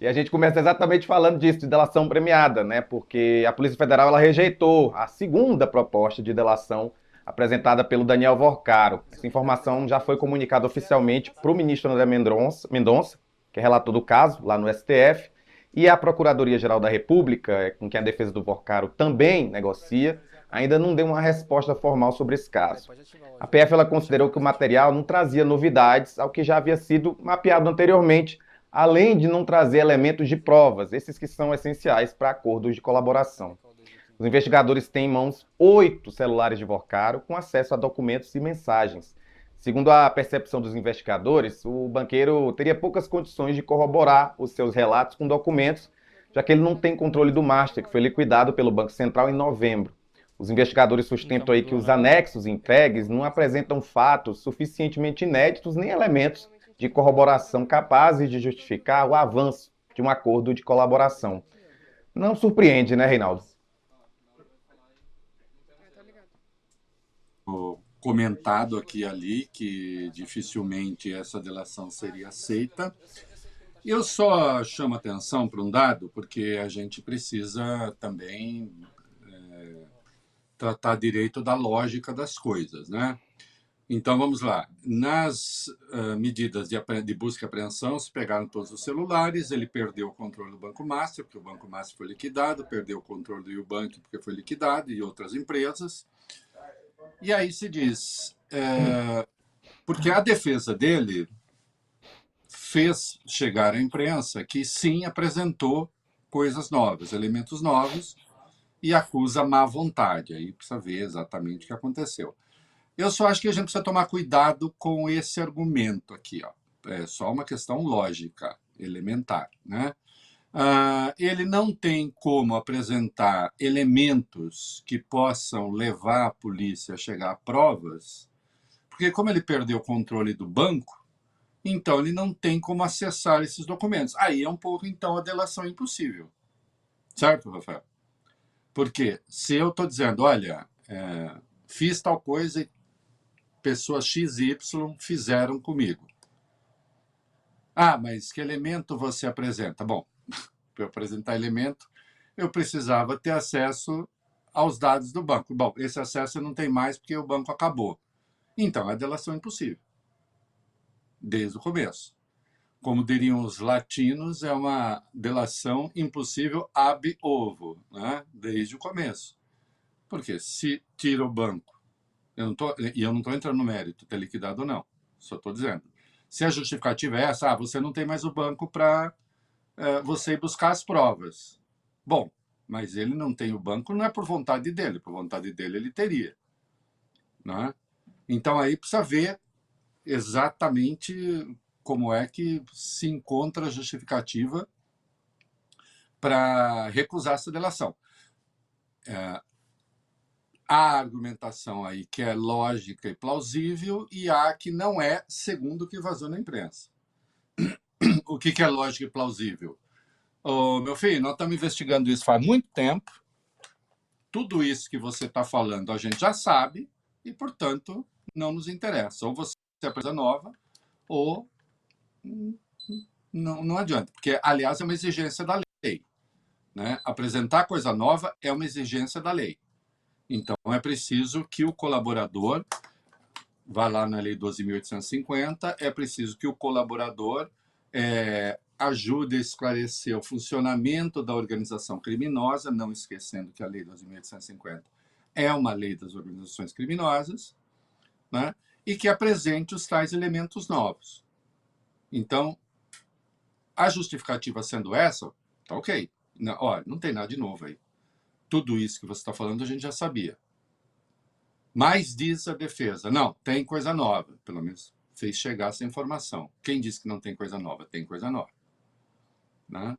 E a gente começa exatamente falando disso, de delação premiada, né? Porque a Polícia Federal ela rejeitou a segunda proposta de delação apresentada pelo Daniel Vorcaro. Essa informação já foi comunicada oficialmente para o ministro André Mendonça, que é relator do caso, lá no STF, e a Procuradoria-Geral da República, com quem a defesa do Vorcaro também negocia, ainda não deu uma resposta formal sobre esse caso. A PF ela considerou que o material não trazia novidades ao que já havia sido mapeado anteriormente, além de não trazer elementos de provas, esses que são essenciais para acordos de colaboração. Os investigadores têm em mãos 8 celulares de Vorcaro com acesso a documentos e mensagens. Segundo a percepção dos investigadores, o banqueiro teria poucas condições de corroborar os seus relatos com documentos, já que ele não tem controle do master, que foi liquidado pelo Banco Central em novembro. Os investigadores sustentam aí que os anexos entregues não apresentam fatos suficientemente inéditos nem elementos de corroboração capazes de justificar o avanço de um acordo de colaboração. Não surpreende, né, Reinaldo? Comentado aqui e ali que dificilmente essa delação seria aceita. Eu só chamo atenção para um dado, porque a gente precisa também tratar direito da lógica das coisas, né? Então, vamos lá. Nas medidas de busca e apreensão, se pegaram todos os celulares, ele perdeu o controle do Banco Master, porque o Banco Master foi liquidado, perdeu o controle do Ubank, porque foi liquidado, e outras empresas. E aí se diz, porque a defesa dele fez chegar à imprensa que sim apresentou coisas novas, elementos novos, e acusa má vontade. Aí precisa ver exatamente o que aconteceu. Eu só acho que a gente precisa tomar cuidado com esse argumento aqui. Ó. É só uma questão lógica, elementar. Né? Ele não tem como apresentar elementos que possam levar a polícia a chegar a provas, porque como ele perdeu o controle do banco, então ele não tem como acessar esses documentos. Aí é um pouco, então, a delação impossível. Certo, Rafael? Porque se eu estou dizendo, olha, fiz tal coisa e pessoas X e Y fizeram comigo. Ah, mas que elemento você apresenta? Bom, para eu apresentar elemento, eu precisava ter acesso aos dados do banco. Bom, esse acesso eu não tenho mais porque o banco acabou. Então, a delação é impossível, desde o começo. Como diriam os latinos, é uma delação impossível ab ovo, né? Desde o começo. Porque se tira o banco, e eu não estou entrando no mérito, ter liquidado ou não, só estou dizendo. Se a justificativa é essa, você não tem mais o banco para você ir buscar as provas. Bom, mas ele não tem o banco, não é por vontade dele, por vontade dele ele teria. Né? Então aí precisa ver exatamente como é que se encontra a justificativa para recusar essa delação. Há argumentação aí que é lógica e plausível e há que não é, segundo o que vazou na imprensa. O que é lógico e plausível? Ô, meu filho, nós estamos investigando isso faz muito tempo. Tudo isso que você está falando a gente já sabe e, portanto, não nos interessa. Ou você apresenta nova ou não adianta. Porque, aliás, é uma exigência da lei. Né? Apresentar coisa nova é uma exigência da lei. Então, é preciso que o colaborador vá lá na Lei 12.850, é preciso que o colaborador ajude a esclarecer o funcionamento da organização criminosa, não esquecendo que a Lei 12.850 é uma lei das organizações criminosas, né? E que apresente os tais elementos novos. Então, a justificativa sendo essa, tá ok. Não, olha, não tem nada de novo aí. Tudo isso que você está falando a gente já sabia. Mas diz a defesa, não, tem coisa nova. Pelo menos fez chegar essa informação. Quem disse que não tem coisa nova? Tem coisa nova. Né?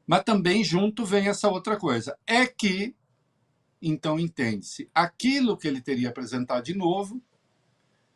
Mas também junto vem essa outra coisa. É que, então entende-se, aquilo que ele teria apresentado de novo,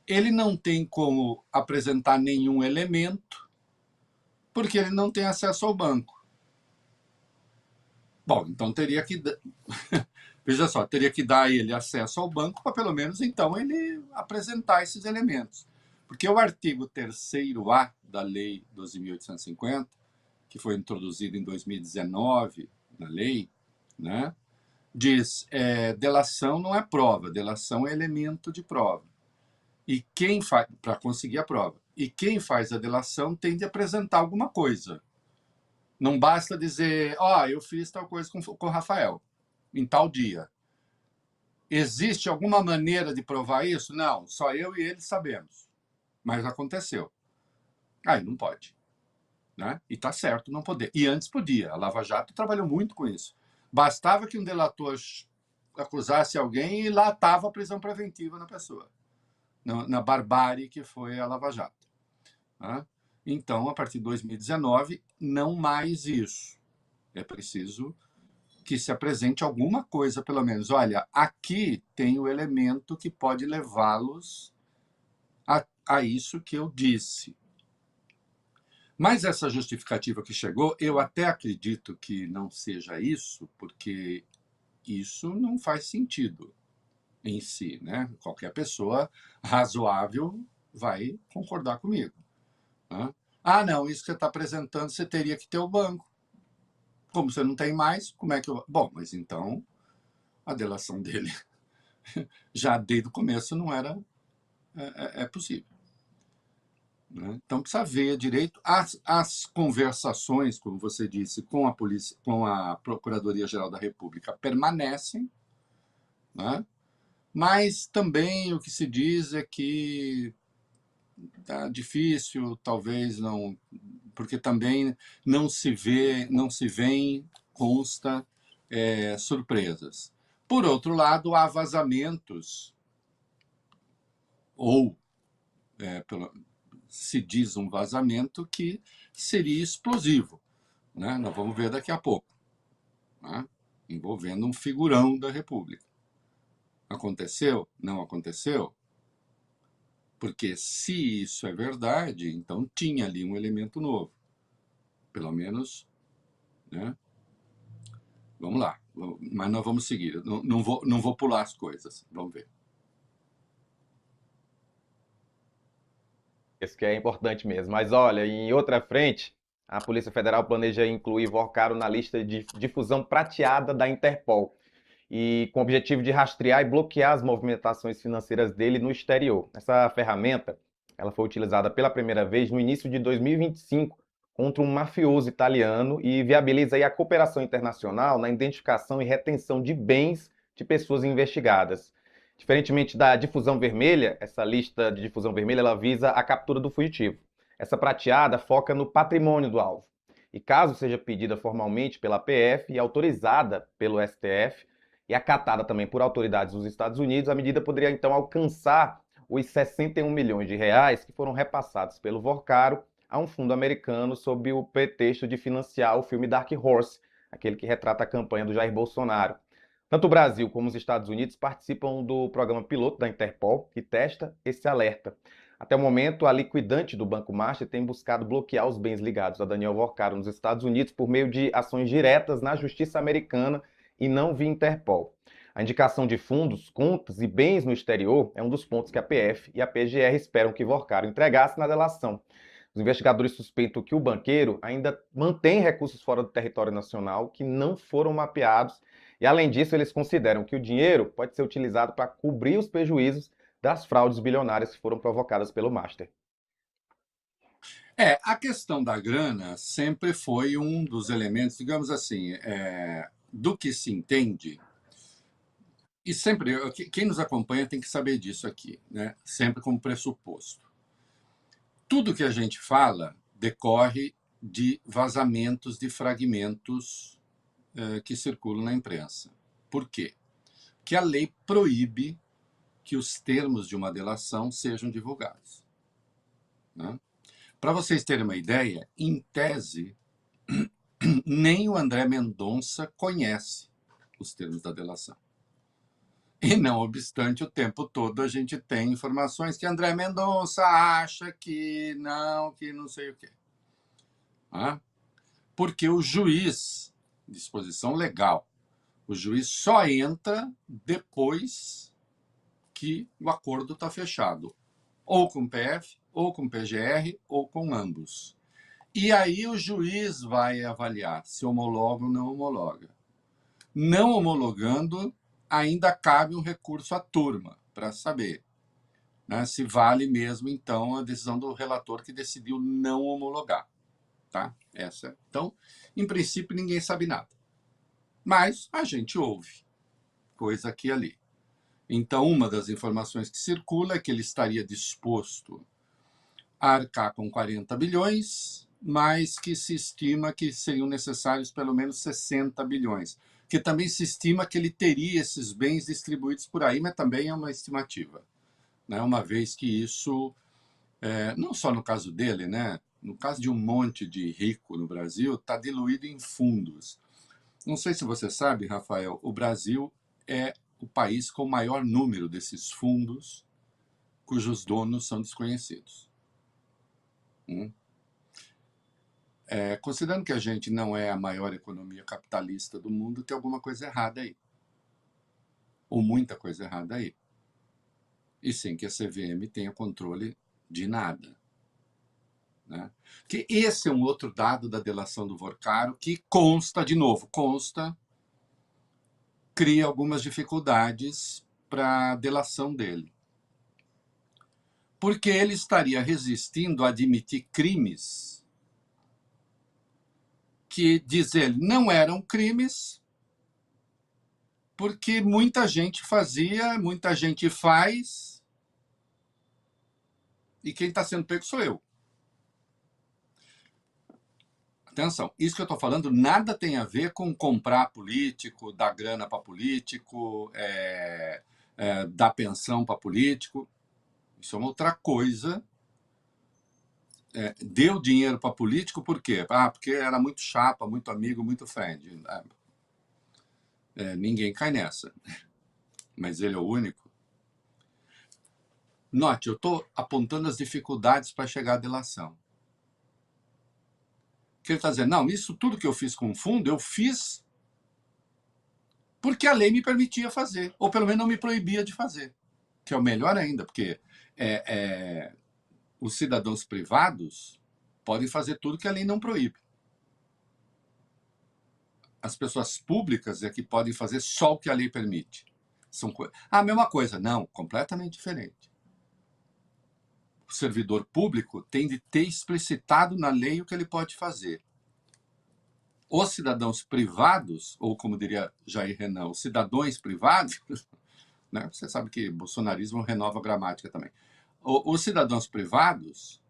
ele não tem como apresentar nenhum elemento, porque ele não tem acesso ao banco. Bom, então teria que... Veja só, teria que dar a ele acesso ao banco para pelo menos então ele apresentar esses elementos. Porque o artigo 3º-A da Lei 12.850 que foi introduzido em 2019 na lei, né, diz delação não é prova, delação é elemento de prova. E quem faz, para conseguir a prova, e quem faz a delação tem de apresentar alguma coisa. Não basta dizer, eu fiz tal coisa com o Rafael, em tal dia. Existe alguma maneira de provar isso? Não, só eu e ele sabemos. Mas aconteceu. Aí não pode. Né? E está certo não poder. E antes podia. A Lava Jato trabalhou muito com isso. Bastava que um delator acusasse alguém e lá estava a prisão preventiva na pessoa. Na barbárie que foi a Lava Jato. Né? Então, a partir de 2019, não mais isso. É preciso que se apresente alguma coisa, pelo menos. Olha, aqui tem o elemento que pode levá-los a isso que eu disse. Mas essa justificativa que chegou, eu até acredito que não seja isso, porque isso não faz sentido em si, né? Qualquer pessoa razoável vai concordar comigo. Né? Não, isso que você está apresentando, você teria que ter o banco. Como você não tem mais, como é que eu... Bom, mas então a delação dele já desde o começo não era possível. Né? Então precisa ver direito as conversações, como você disse, com a polícia, com a Procuradoria-Geral da República permanecem, né? Mas também o que se diz é que tá difícil, talvez não, porque também não se vê, consta surpresas. Por outro lado, há vazamentos ou se diz um vazamento que seria explosivo. Né? Nós vamos ver daqui a pouco. Né? Envolvendo um figurão da República. Aconteceu? Não aconteceu? Porque se isso é verdade, então tinha ali um elemento novo. Pelo menos, né? Vamos lá. Mas nós vamos seguir. Não vou pular as coisas. Vamos ver. Isso que é importante mesmo. Mas olha, em outra frente, a Polícia Federal planeja incluir Vorcaro na lista de difusão prateada da Interpol, e com o objetivo de rastrear e bloquear as movimentações financeiras dele no exterior. Essa ferramenta, ela foi utilizada pela primeira vez no início de 2025 contra um mafioso italiano e viabiliza aí a cooperação internacional na identificação e retenção de bens de pessoas investigadas. Diferentemente da difusão vermelha, essa lista de difusão vermelha ela visa a captura do fugitivo. Essa prateada foca no patrimônio do alvo. E caso seja pedida formalmente pela PF e autorizada pelo STF, e acatada também por autoridades dos Estados Unidos, a medida poderia então alcançar os 61 milhões de reais que foram repassados pelo Vorcaro a um fundo americano sob o pretexto de financiar o filme Dark Horse, aquele que retrata a campanha do Jair Bolsonaro. Tanto o Brasil como os Estados Unidos participam do programa piloto da Interpol, que testa esse alerta. Até o momento, a liquidante do Banco Master tem buscado bloquear os bens ligados a Daniel Vorcaro nos Estados Unidos por meio de ações diretas na justiça americana e não via Interpol. A indicação de fundos, contas e bens no exterior é um dos pontos que a PF e a PGR esperam que Vorcaro entregasse na delação. Os investigadores suspeitam que o banqueiro ainda mantém recursos fora do território nacional que não foram mapeados e, além disso, eles consideram que o dinheiro pode ser utilizado para cobrir os prejuízos das fraudes bilionárias que foram provocadas pelo Master. A questão da grana sempre foi um dos elementos, digamos assim, do que se entende. E sempre, quem nos acompanha tem que saber disso aqui, né? Sempre como pressuposto. Tudo que a gente fala decorre de vazamentos de fragmentos que circulam na imprensa. Por quê? Porque a lei proíbe que os termos de uma delação sejam divulgados. Né? Para vocês terem uma ideia, em tese, nem o André Mendonça conhece os termos da delação. E não obstante, o tempo todo a gente tem informações que André Mendonça acha que não sei o quê. Porque o juiz, disposição legal, o juiz só entra depois que o acordo está fechado. Ou com o PF, ou com o PGR, ou com ambos. E aí o juiz vai avaliar se homologa ou não homologa. Não homologando, ainda cabe um recurso à turma para saber, né, se vale mesmo, então, a decisão do relator que decidiu não homologar. Tá? Essa. Então, em princípio, ninguém sabe nada. Mas a gente ouve coisa aqui e ali. Então, uma das informações que circula é que ele estaria disposto a arcar com 40 bilhões, mas que se estima que seriam necessários pelo menos 60 bilhões. Que também se estima que ele teria esses bens distribuídos por aí, mas também é uma estimativa. Né? Uma vez que isso, não só no caso dele, né? No caso de um monte de rico no Brasil, está diluído em fundos. Não sei se você sabe, Rafael, o Brasil é o país com o maior número desses fundos cujos donos são desconhecidos. Considerando que a gente não é a maior economia capitalista do mundo, tem alguma coisa errada aí. Ou muita coisa errada aí. E sem que a CVM tenha controle de nada. Né? Que esse é um outro dado da delação do Vorcaro que consta, de novo, cria algumas dificuldades para a delação dele. Porque ele estaria resistindo a admitir crimes que, diz ele, não eram crimes, porque muita gente fazia, muita gente faz, e quem está sendo pego sou eu. Atenção, isso que eu estou falando nada tem a ver com comprar político, dar grana para político, dar pensão para político. Isso é uma outra coisa. Deu dinheiro para político por quê? Porque era muito chapa, muito amigo, muito friend. Ninguém cai nessa. Mas ele é o único. Note, eu estou apontando as dificuldades para chegar à delação. Que ele está dizendo, não, isso tudo que eu fiz com o fundo, eu fiz porque a lei me permitia fazer, ou pelo menos não me proibia de fazer. Que é o melhor ainda, porque os cidadãos privados podem fazer tudo que a lei não proíbe. As pessoas públicas é que podem fazer só o que a lei permite. São a mesma coisa. Não, completamente diferente. O servidor público tem de ter explicitado na lei o que ele pode fazer. Os cidadãos privados, ou como diria Jair Renan, os cidadãos privados, né? Você sabe que bolsonarismo renova a gramática também. Os cidadãos privados,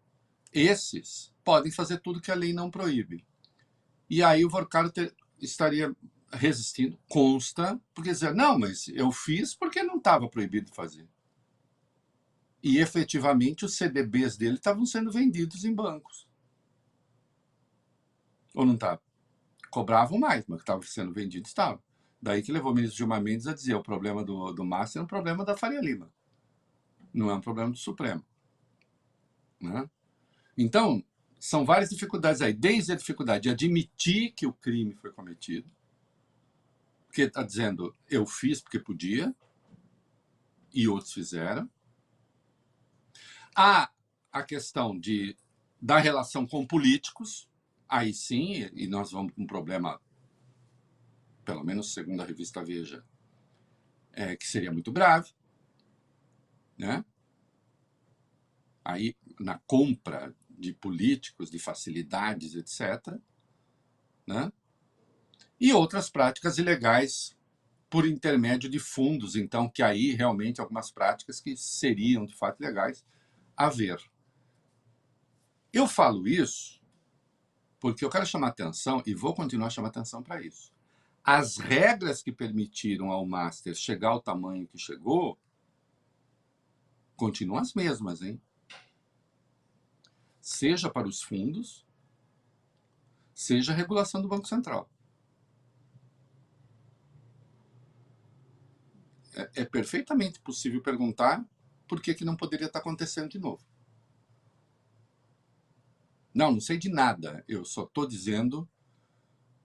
esses podem fazer tudo que a lei não proíbe. E aí o Vorcaro estaria resistindo, consta, porque dizer, não, mas eu fiz porque não estava proibido de fazer. E efetivamente os CDBs dele estavam sendo vendidos em bancos. Ou não estava? Cobravam mais, mas que estava sendo vendido estava. Daí que levou o ministro Gilmar Mendes a dizer o problema do Márcio é um problema da Faria Lima. Não é um problema do Supremo. Né? Então, são várias dificuldades aí. Desde a dificuldade de admitir que o crime foi cometido, porque está dizendo, eu fiz porque podia, e outros fizeram. Há a questão da relação com políticos, aí sim, e nós vamos com um problema, pelo menos segundo a revista Veja, que seria muito grave, né? Aí, na compra de políticos, de facilidades, etc., né? E outras práticas ilegais por intermédio de fundos, então, que aí realmente algumas práticas que seriam, de fato, legais haver. Eu falo isso porque eu quero chamar atenção, e vou continuar a chamar atenção para isso. As regras que permitiram ao Master chegar ao tamanho que chegou continuam as mesmas, hein? Seja para os fundos, seja a regulação do Banco Central. É perfeitamente possível perguntar por que não poderia estar acontecendo de novo. Não sei de nada. Eu só estou dizendo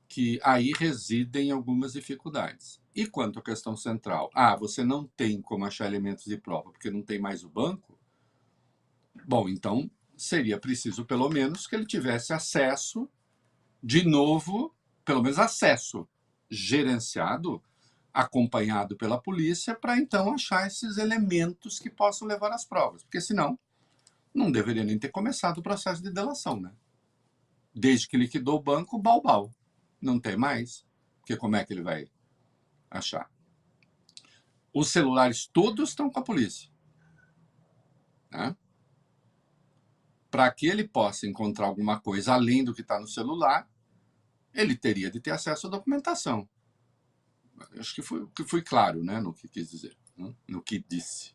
que aí residem algumas dificuldades. E quanto à questão central? Você não tem como achar elementos de prova porque não tem mais o banco? Bom, então seria preciso, pelo menos, que ele tivesse acesso, de novo, pelo menos acesso gerenciado, acompanhado pela polícia, para então achar esses elementos que possam levar às provas. Porque senão, não deveria nem ter começado o processo de delação, né? Desde que liquidou o banco, balbal. Não tem mais. Porque como é que ele vai achar? Os celulares todos estão com a polícia. Né? Para que ele possa encontrar alguma coisa além do que está no celular, ele teria de ter acesso à documentação. Acho que fui claro, né, no que quis dizer, né? No que disse.